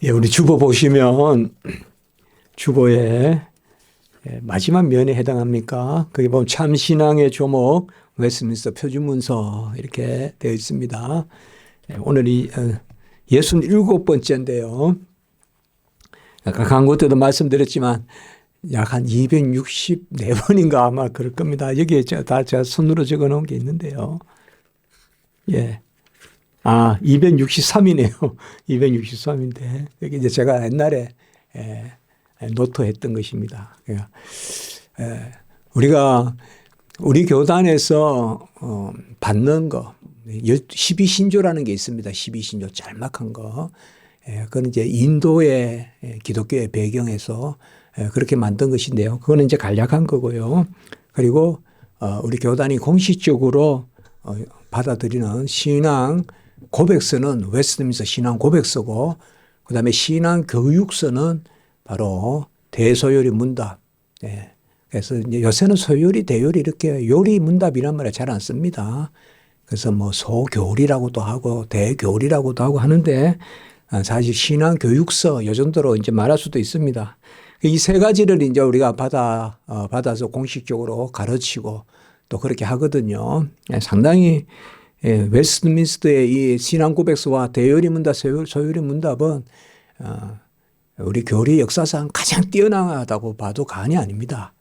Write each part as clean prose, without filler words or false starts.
예, 우리 주보 보시면 주보의 마지막 면에 해당합니까? 거기 보면 참신앙의 조목 웨스트민스터 표준문서 이렇게 되어 있습니다. 오늘이 67번째인데요. 아까 광고 때도 말씀드렸지만 약 한 264번인가 아마 그럴 겁니다. 여기에 다 제가 손으로 적어 놓은 게 있는데요. 예. 263이네요. 263인데. 여기 이제 제가 옛날에 노트했던 것입니다. 우리가 우리 교단에서 받는 거, 12신조라는 게 있습니다. 12신조 짤막한 거. 그건 이제 인도의 기독교의 배경에서 그렇게 만든 것인데요. 그거는 이제 간략한 거고요. 그리고 우리 교단이 공식적으로 받아들이는 신앙 고백서는 웨스트민스터 신앙 고백서고, 그 다음에 신앙 교육서는 바로 대소요리 문답. 그래서 이제 요새는 소요리, 대요리 이렇게 요리 문답이란 말을 잘 안 씁니다. 그래서 뭐 소교리라고도 하고 대교리라고도 하고 하는데 사실 신앙 교육서 요 정도로 이제 말할 수도 있습니다. 이 세 가지를 이제 우리가 받아서 공식적으로 가르치고 또 그렇게 하거든요. 상당히 웨스트민스터의 이 신앙 고백서와 대요리 문답, 소요리 문답은 우리 교리 역사상 가장 뛰어나다고 봐도 과언이 아닙니다.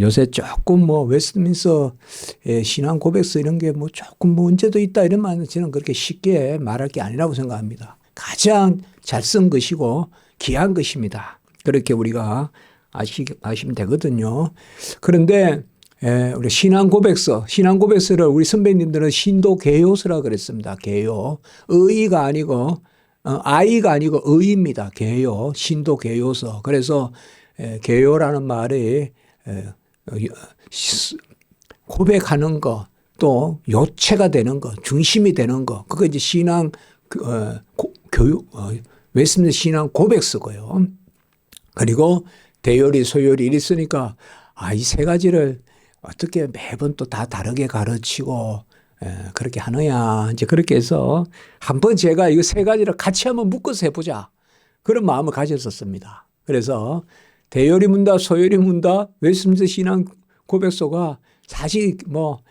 요새 조금 뭐 웨스트민스터의 신앙 고백서 이런 게 뭐 조금 문제도 있다 이런 말은 저는 그렇게 쉽게 말할 게 아니라고 생각합니다. 가장 잘 쓴 것이고 귀한 것입니다. 그렇게 우리가 아시면 되거든요. 그런데 우리 신앙 고백서를 우리 선배님들은 신도 개요서라 그랬습니다. 개요. 의의가 아니고 아이가 아니고 의입니다. 개요. 신도 개요서. 그래서 개요라는 말이 고백하는 거, 또 요체가 되는 거, 중심이 되는 거. 그거 이제 신앙 교육, 웨스트민스터 신앙 고백서고요. 그리고 대요리, 소요리 이리 쓰니까 이 세 가지를 어떻게 매번 또 다 다르게 가르치고 그렇게 하느냐. 이제 그렇게 해서 한번 제가 이거 세 가지를 같이 한번 묶어서 해보자. 그런 마음을 가졌었습니다. 그래서 대요리 문답, 소요리 문답, 웨스트민스터 신앙 고백서가 사실 뭐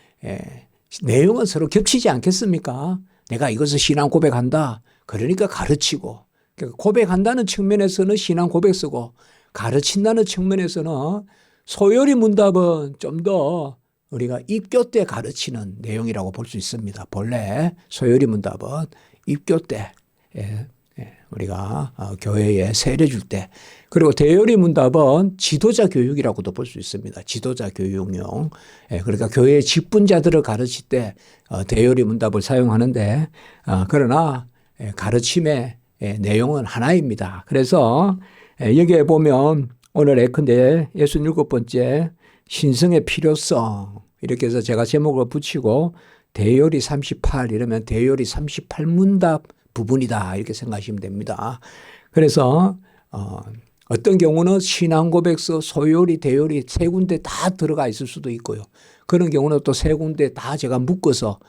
내용은 서로 겹치지 않겠습니까? 내가 이것을 신앙 고백한다. 그러니까 가르치고, 그러니까 고백한다는 측면에서는 신앙 고백서고, 가르친다는 측면에서는 소요리 문답은 좀 더 우리가 입교 때 가르치는 내용이라고 볼 수 있습니다. 본래 소요리 문답은 입교 때 우리가 교회에 세례 줄 때, 그리고 대요리 문답은 지도자 교육이라고도 볼 수 있습니다. 지도자 교육용. 그러니까 교회의 직분자들을 가르칠 때 대요리 문답을 사용하는데, 그러나 가르침의 내용은 하나입니다. 그래서 여기에 보면 오늘 예컨대 67번째 신성의 필요성 이렇게 해서 제가 제목을 붙이고 대요리 38 이러면 대요리 38문답 부분이다 이렇게 생각하시면 됩니다. 그래서 어떤 경우는 신앙 고백서, 소요리, 대요리 세 군데 다 들어가 있을 수도 있고요. 그런 경우는 또 세 군데 다 제가 묶어서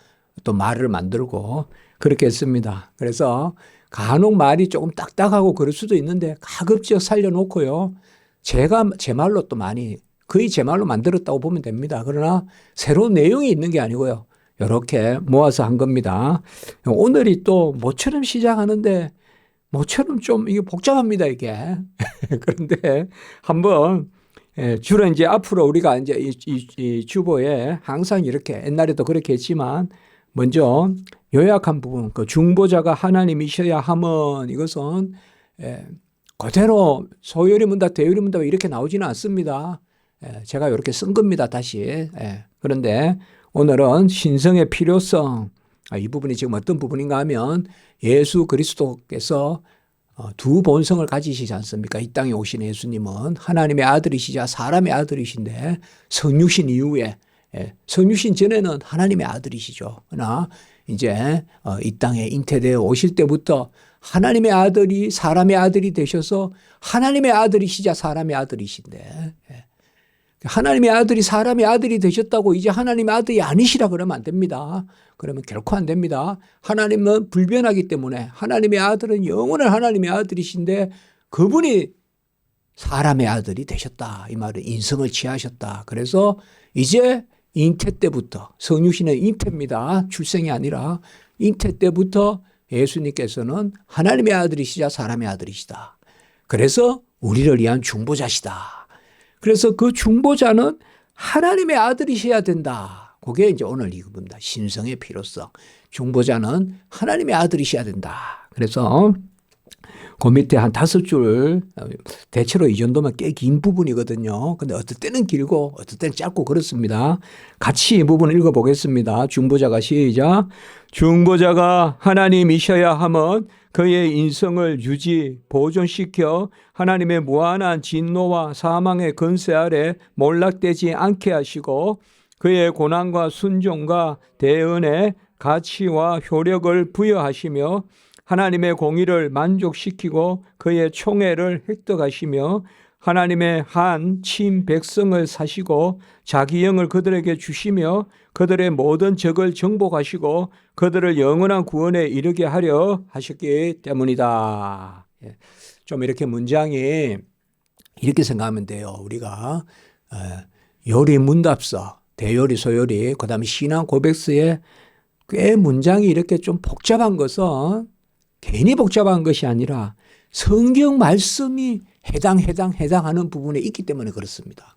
또 말을 만들고 그렇게 했습니다. 그래서 간혹 말이 조금 딱딱하고 그럴 수도 있는데 가급적 살려놓고요. 제가 제 말로 또 많이 거의 제 말로 만들었다고 보면 됩니다. 그러나 새로운 내용이 있는 게 아니고요. 이렇게 모아서 한 겁니다. 오늘이 또 모처럼 시작하는데 모처럼 좀 이게 복잡합니다, 이게. 그런데 한번 주로 이제 앞으로 우리가 이제 이 주보에 항상 이렇게 옛날에도 그렇게 했지만 먼저 요약한 부분, 그 중보자가 하나님이셔야 함은 이것은 그대로 소요리 문답, 대요리 문답 이렇게 나오지는 않습니다. 제가 이렇게 쓴 겁니다, 다시. 그런데 오늘은 신성의 필요성, 이 부분이 지금 어떤 부분인가 하면 예수 그리스도께서 두 본성을 가지시지 않습니까? 이 땅에 오신 예수님은 하나님의 아들이시자 사람의 아들이신데 성육신 이후에, 성육신 전에는 하나님의 아들이시죠. 그러나 이제 이 땅에 잉태되어 오실 때부터 하나님의 아들이 사람의 아들이 되셔서 하나님의 아들이시자 사람의 아들이신데, 하나님의 아들이 사람의 아들이 되셨다고 이제 하나님의 아들이 아니시라 그러면 안 됩니다. 그러면 결코 안 됩니다. 하나님은 불변하기 때문에 하나님의 아들은 영원한 하나님의 아들이신데 그분이 사람의 아들이 되셨다. 이 말은 인성을 취하셨다. 그래서 이제 잉태 때부터, 성육신은 잉태입니다. 출생이 아니라 잉태 때부터 예수님께서는 하나님의 아들이시자 사람의 아들이시다. 그래서 우리를 위한 중보자시다. 그래서 그 중보자는 하나님의 아들이셔야 된다. 그게 이제 오늘 이겁니다. 신성의 필요성. 중보자는 하나님의 아들이셔야 된다. 그래서 그 밑에 한 5줄, 대체로 이 정도면 꽤 긴 부분이거든요. 근데 어떨 때는 길고 어떨 때는 짧고 그렇습니다. 같이 이 부분 읽어보겠습니다. 중보자가 시작. 중보자가 하나님이셔야 함은 그의 인성을 유지, 보존시켜 하나님의 무한한 진노와 사망의 권세 아래 몰락되지 않게 하시고 그의 고난과 순종과 대언에 가치와 효력을 부여하시며 하나님의 공의를 만족시키고 그의 총애를 획득하시며 하나님의 한 친 백성을 사시고 자기 영을 그들에게 주시며 그들의 모든 적을 정복하시고 그들을 영원한 구원에 이르게 하려 하셨기 때문이다. 좀 이렇게 문장이 이렇게 생각하면 돼요. 우리가 요리 문답서, 대요리, 소요리, 그 다음에 신앙 고백서에 꽤 문장이 이렇게 좀 복잡한 것은 괜히 복잡한 것이 아니라 성경 말씀이 해당하는 부분에 있기 때문에 그렇습니다.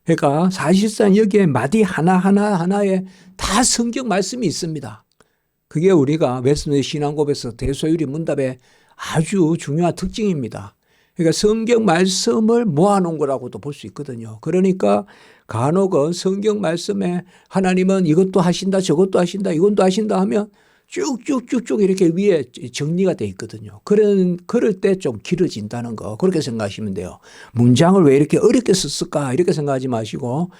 그러니까 사실상 여기에 마디 하나하나에 다 성경 말씀이 있습니다. 그게 우리가 웨스트민스터 신앙고백서 대소요리 문답의 아주 중요한 특징입니다. 그러니까 성경 말씀을 모아놓은 거라고도 볼 수 있거든요. 그러니까 간혹은 성경 말씀에 하나님은 이것도 하신다, 저것도 하신다, 이것도 하신다 하면 쭉쭉쭉쭉 이렇게 위에 정리가 돼 있거든요. 그럴 때 좀 길어진다는 거 그렇게 생각하시면 돼요. 문장을 왜 이렇게 어렵게 썼을까 이렇게 생각하지 마시고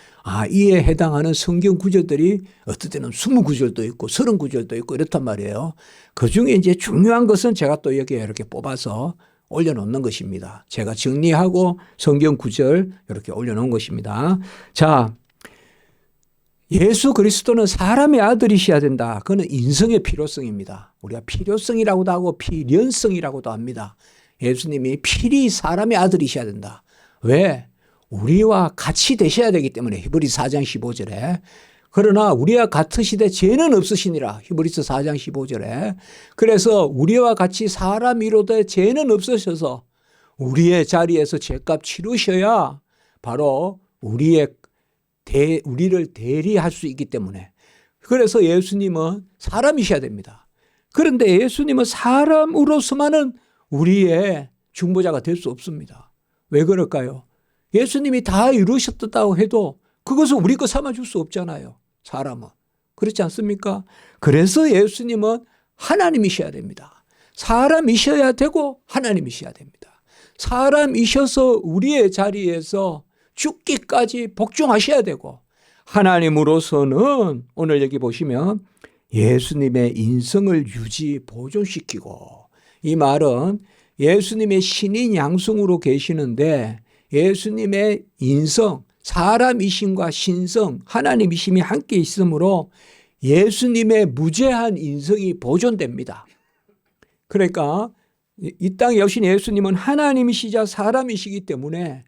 이에 해당하는 성경 구절들이 어떨 때는 20구절도 있고 30구절도 있고 이렇단 말이에요. 그중에 이제 중요한 것은 제가 또 여기에 이렇게 뽑아서 올려놓는 것입니다. 제가 정리하고 성경 구절 이렇게 올려놓은 것입니다. 자, 예수 그리스도는 사람의 아들이셔야 된다. 그건 인성의 필요성입니다. 우리가 필요성이라고도 하고 필연성이라고도 합니다. 예수님이 필히 사람의 아들이셔야 된다. 왜? 우리와 같이 되셔야 되기 때문에 히브리서 4장 15절에 그러나 우리와 같으시되 죄는 없으시니라 히브리서 4장 15절에 그래서 우리와 같이 사람이로되 죄는 없으셔서 우리의 자리에서 죄값 치르셔야 바로 우리를 대리할 수 있기 때문에 그래서 예수님은 사람이셔야 됩니다. 그런데 예수님은 사람으로서만은 우리의 중보자가 될 수 없습니다. 왜 그럴까요? 예수님이 다 이루셨다고 해도 그것을 우리 거 삼아줄 수 없잖아요. 사람은. 그렇지 않습니까? 그래서 예수님은 하나님이셔야 됩니다. 사람이셔야 되고 하나님이셔야 됩니다. 사람이셔서 우리의 자리에서 죽기까지 복종하셔야 되고 하나님으로서는 오늘 여기 보시면 예수님의 인성을 유지 보존시키고 이 말은 예수님의 신인 양성으로 계시는데 예수님의 인성 사람이심과 신성 하나님이심이 함께 있으므로 예수님의 무죄한 인성이 보존됩니다. 그러니까 이 땅에 오신 예수님은 하나님이시자 사람이시기 때문에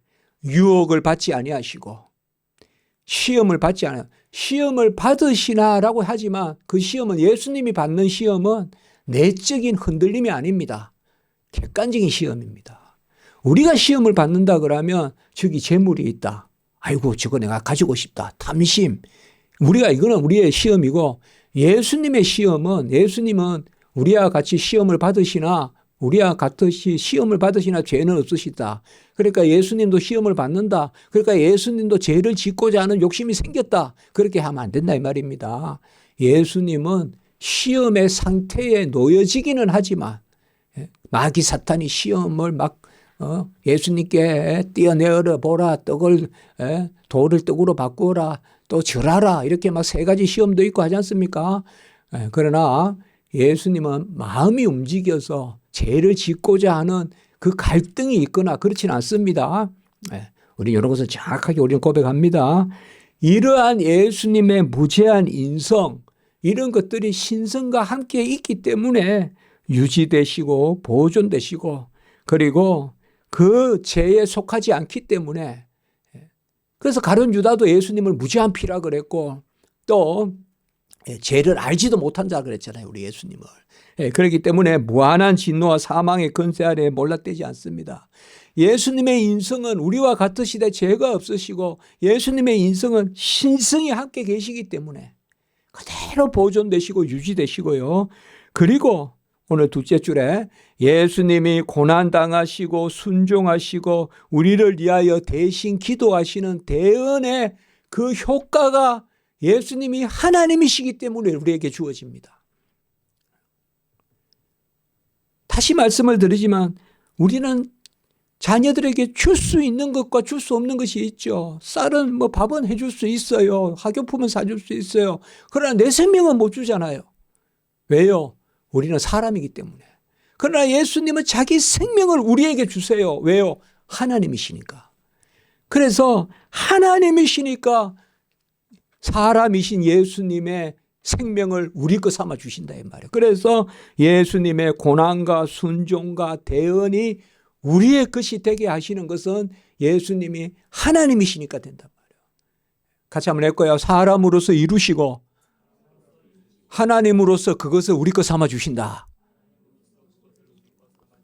유혹을 받지 아니하시고 시험을 받지 않아요. 시험을 받으시나라고 하지만 그 시험은 예수님이 받는 시험은 내적인 흔들림이 아닙니다. 객관적인 시험입니다. 우리가 시험을 받는다 그러면 저기 재물이 있다. 아이고 저거 내가 가지고 싶다. 탐심. 이거는 우리의 시험이고 예수님의 시험은 예수님은 우리와 같이 시험을 받으시나 우리와 같이 시험을 받으시나 죄는 없으시다. 그러니까 예수님도 시험을 받는다. 그러니까 예수님도 죄를 짓고자 하는 욕심이 생겼다. 그렇게 하면 안 된다 이 말입니다. 예수님은 시험의 상태에 놓여지기는 하지만 마귀 사탄이 시험을 막 예수님께 띄어내어라 보라 돌을 떡으로 바꾸어라 또 절하라 이렇게 막 3가지 시험도 있고 하지 않습니까? 그러나 예수님은 마음이 움직여서 죄를 짓고자 하는 그 갈등이 있거나 그렇지는 않습니다. 우리 이런 것을 정확하게 우리는 고백합니다. 이러한 예수님의 무제한 인성, 이런 것들이 신성과 함께 있기 때문에 유지되시고 보존되시고, 그리고 그 죄에 속하지 않기 때문에, 그래서 가룟 유다도 예수님을 무제한 피라 그랬고, 또 죄를 알지도 못한 자 그랬잖아요, 우리 예수님을. 그렇기 때문에 무한한 진노와 사망의 권세 아래 몰락되지 않습니다. 예수님의 인성은 우리와 같으시되 죄가 없으시고, 예수님의 인성은 신성이 함께 계시기 때문에 그대로 보존되시고 유지되시고요. 그리고 오늘 둘째 줄에 예수님이 고난당하시고 순종하시고 우리를 위하여 대신 기도하시는 대언의 그 효과가 예수님이 하나님이시기 때문에 우리에게 주어집니다. 다시 말씀을 드리지만 우리는 자녀들에게 줄 수 있는 것과 줄 수 없는 것이 있죠. 쌀은 밥은 해줄 수 있어요. 학용품은 사줄 수 있어요. 그러나 내 생명은 못 주잖아요. 왜요? 우리는 사람이기 때문에. 그러나 예수님은 자기 생명을 우리에게 주세요. 왜요? 하나님이시니까. 그래서 하나님이시니까 사람이신 예수님의 생명을 우리 거 삼아 주신다 이 말이에요. 그래서 예수님의 고난과 순종과 대언이 우리의 것이 되게 하시는 것은 예수님이 하나님이시니까 된단 말이에요. 같이 한번 해볼까요? 사람으로서 이루시고 하나님으로서 그것을 우리 거 삼아 주신다.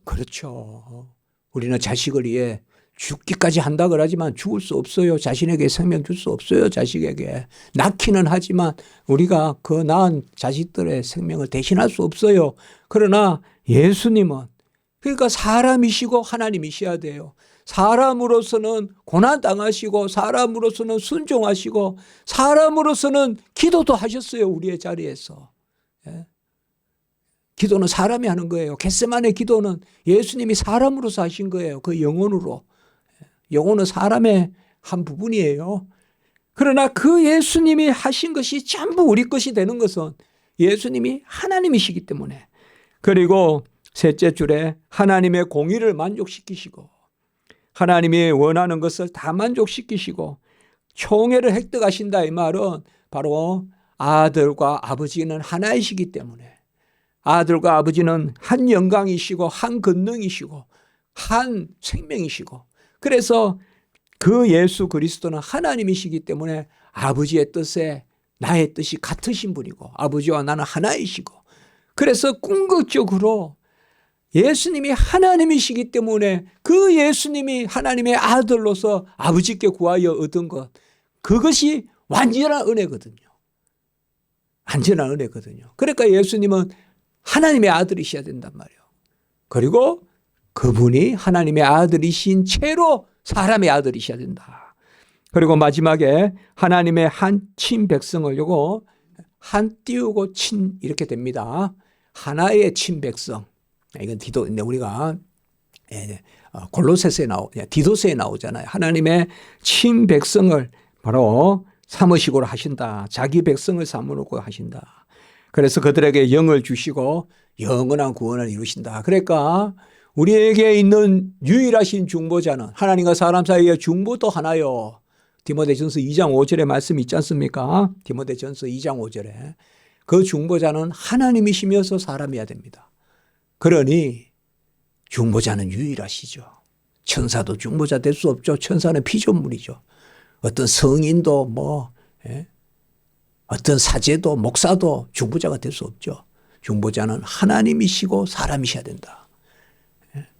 그렇죠. 우리는 자식을 위해 죽기까지 한다 그러지만 죽을 수 없어요. 자신에게 생명 줄 수 없어요. 자식에게. 낳기는 하지만 우리가 그 낳은 자식들의 생명을 대신할 수 없어요. 그러나 예수님은, 그러니까 사람이시고 하나님이셔야 돼요. 사람으로서는 고난당하시고 사람으로서는 순종하시고 사람으로서는 기도도 하셨어요. 우리의 자리에서. 기도는 사람이 하는 거예요. 겟세마네 기도는 예수님이 사람으로서 하신 거예요. 그 영혼으로. 영혼은 사람의 한 부분이에요. 그러나 그 예수님이 하신 것이 전부 우리 것이 되는 것은 예수님이 하나님이시기 때문에. 그리고 셋째 줄에 하나님의 공의를 만족시키시고 하나님이 원하는 것을 다 만족시키시고 총애를 획득하신다 이 말은 바로 아들과 아버지는 하나이시기 때문에 아들과 아버지는 한 영광이시고 한 권능이시고 한 생명이시고 그래서 그 예수 그리스도는 하나님이시기 때문에 아버지의 뜻에 나의 뜻이 같으신 분이고 아버지와 나는 하나이시고 그래서 궁극적으로 예수님이 하나님이시기 때문에 그 예수님이 하나님의 아들로서 아버지께 구하여 얻은 것 그것이 완전한 은혜거든요. 완전한 은혜거든요. 그러니까 예수님은 하나님의 아들이셔야 된단 말이에요. 그리고 그분이 하나님의 아들이신 채로 사람의 아들이셔야 된다. 그리고 마지막에 하나님의 한 친 백성을 요거 한 띄우고 친 이렇게 됩니다. 하나의 친 백성. 이건 디도 우리가 골로새서에 디도서에 나오잖아요. 하나님의 친 백성을 바로 삼으시고 하신다. 자기 백성을 삼으려고 하신다. 그래서 그들에게 영을 주시고 영원한 구원을 이루신다. 그러니까 우리에게 있는 유일하신 중보자는 하나님과 사람 사이의 중보도 하나요. 디모데전서 2장 5절의 말씀이 있지 않습니까? 디모데전서 2장 5절에 그 중보자는 하나님이시면서 사람이어야 됩니다. 그러니 중보자는 유일하시죠. 천사도 중보자 될 수 없죠. 천사는 피조물이죠. 어떤 성인도 어떤 사제도 목사도 중보자가 될 수 없죠. 중보자는 하나님이시고 사람이셔야 된다.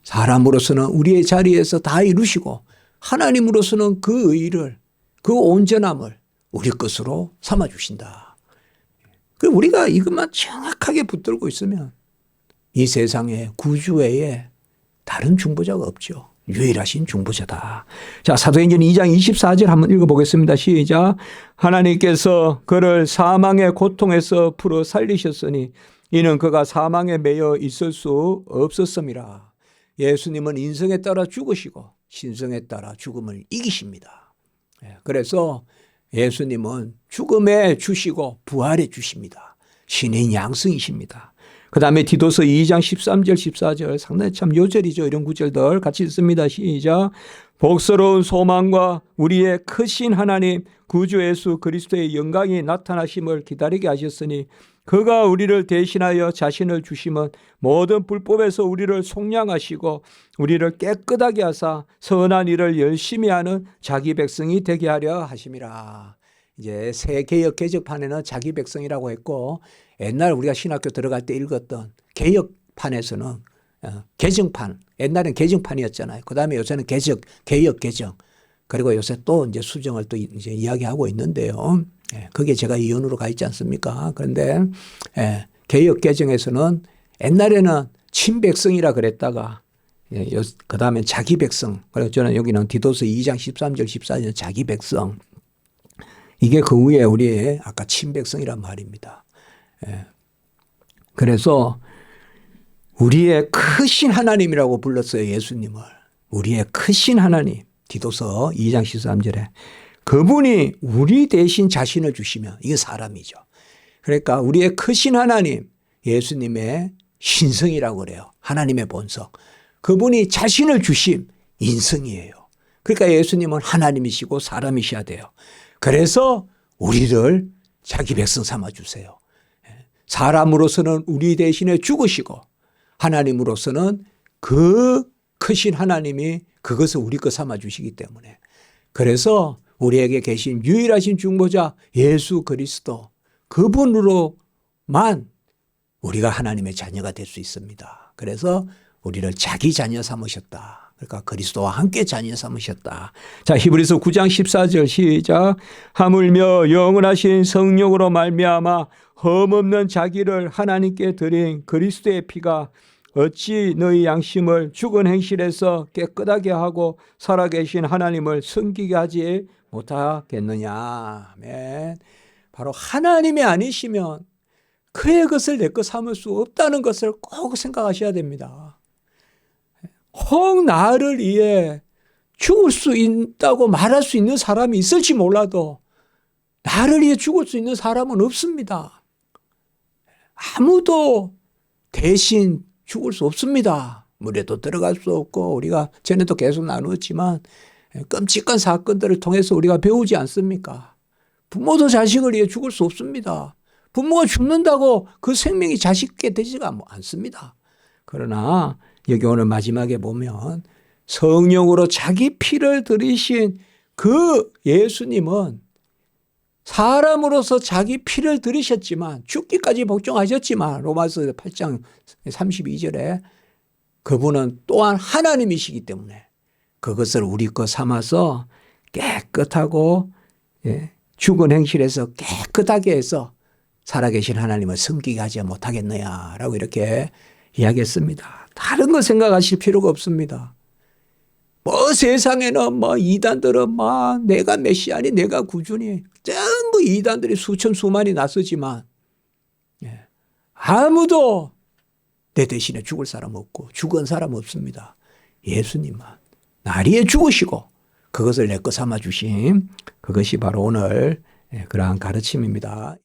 사람으로서는 우리의 자리에서 다 이루시고 하나님으로서는 그 의를 그 온전함을 우리 것으로 삼아주신다. 우리가 이것만 정확하게 붙들고 있으면 이 세상에 구주 외에 다른 중보자가 없죠. 유일하신 중보자다. 자, 사도행전 2장 24절 한번 읽어보겠습니다. 시작. 하나님께서 그를 사망의 고통에서 풀어 살리셨으니 이는 그가 사망에 매여 있을 수 없었음이라. 예수님은 인성에 따라 죽으시고 신성에 따라 죽음을 이기십니다. 그래서 예수님은 죽음에 주시고 부활에 주십니다. 신의 양성이십니다. 그 다음에 디도서 2장 13절 14절 상당히 참 요절이죠. 이런 구절들 같이 읽습니다. 시작. 복스러운 소망과 우리의 크신 하나님 구주 예수 그리스도의 영광이 나타나심을 기다리게 하셨으니 그가 우리를 대신하여 자신을 주심은 모든 불법에서 우리를 속량하시고 우리를 깨끗하게 하사 선한 일을 열심히 하는 자기 백성이 되게 하려 하심이라. 이제 새 개역 개정판에는 자기 백성이라고 했고 옛날 우리가 신학교 들어갈 때 읽었던 개역판에서는 개정판, 옛날엔 개정판이었잖아요. 그 다음에 요새는 개역 개정. 그리고 요새 또 이제 수정을 또 이제 이야기하고 있는데요. 그게 제가 이윤으로 가 있지 않습니까? 그런데 개역 개정에서는 옛날에는 친백성이라 그랬다가 그 다음에 자기 백성. 그래서 저는 여기는 디도서 2장 13절 14절 자기 백성. 이게 그 후에 우리의 아까 친백성이란 말입니다. 그래서 우리의 크신 하나님이라고 불렀어요. 예수님을. 우리의 크신 하나님. 디도서 2장 13절에 그분이 우리 대신 자신을 주시면 이게 사람이죠. 그러니까 우리의 크신 하나님 예수님의 신성이라고 그래요. 하나님의 본성. 그분이 자신을 주심 인성이에요. 그러니까 예수님은 하나님이시고 사람이셔야 돼요. 그래서 우리를 자기 백성 삼아 주세요. 사람으로서는 우리 대신에 죽으시고 하나님으로서는 그 크신 하나님이 그것을 우리 것 삼아 주시기 때문에 그래서 우리에게 계신 유일하신 중보자 예수 그리스도 그분으로만 우리가 하나님의 자녀가 될 수 있습니다. 그래서 우리를 자기 자녀 삼으셨다. 그러니까 그리스도와 함께 자녀 삼으셨다. 자, 히브리서 9장 14절 시작. 하물며 영원하신 성령으로 말미암아 흠없는 자기를 하나님께 드린 그리스도의 피가 어찌 너희 양심을 죽은 행실에서 깨끗하게 하고 살아계신 하나님을 섬기게 하지 못하겠느냐. 아멘. 바로 하나님이 아니시면 그의 것을 내 것 삼을 수 없다는 것을 꼭 생각하셔야 됩니다. 혹 나를 위해 죽을 수 있다고 말할 수 있는 사람이 있을지 몰라도 나를 위해 죽을 수 있는 사람은 없습니다. 아무도 대신 죽을 수 없습니다. 물에도 들어갈 수 없고 우리가 전에도 계속 나누었지만 끔찍한 사건들을 통해서 우리가 배우지 않습니까? 부모도 자식을 위해 죽을 수 없습니다. 부모가 죽는다고 그 생명이 자식께 되지가 않습니다. 그러나 여기 오늘 마지막에 보면 성령으로 자기 피를 들이신 그 예수님은 사람으로서 자기 피를 들이셨지만 죽기까지 복종하셨지만 로마서 8장 32절에 그분은 또한 하나님이시기 때문에 그것을 우리 것 삼아서 깨끗하고 죽은 행실에서 깨끗하게 해서 살아계신 하나님을 섬기게 하지 못하겠느냐라고 이렇게 이야기했습니다. 다른 거 생각하실 필요가 없습니다. 뭐 세상에는 뭐 이단들은 막 내가 메시아니 내가 구주니 전부 이단들이 수천 수만이 나서지만 아무도 내 대신에 죽을 사람 없고 죽은 사람 없습니다. 예수님만 나리에 죽으시고 그것을 내 것 삼아 주심 그것이 바로 오늘 그러한 가르침입니다.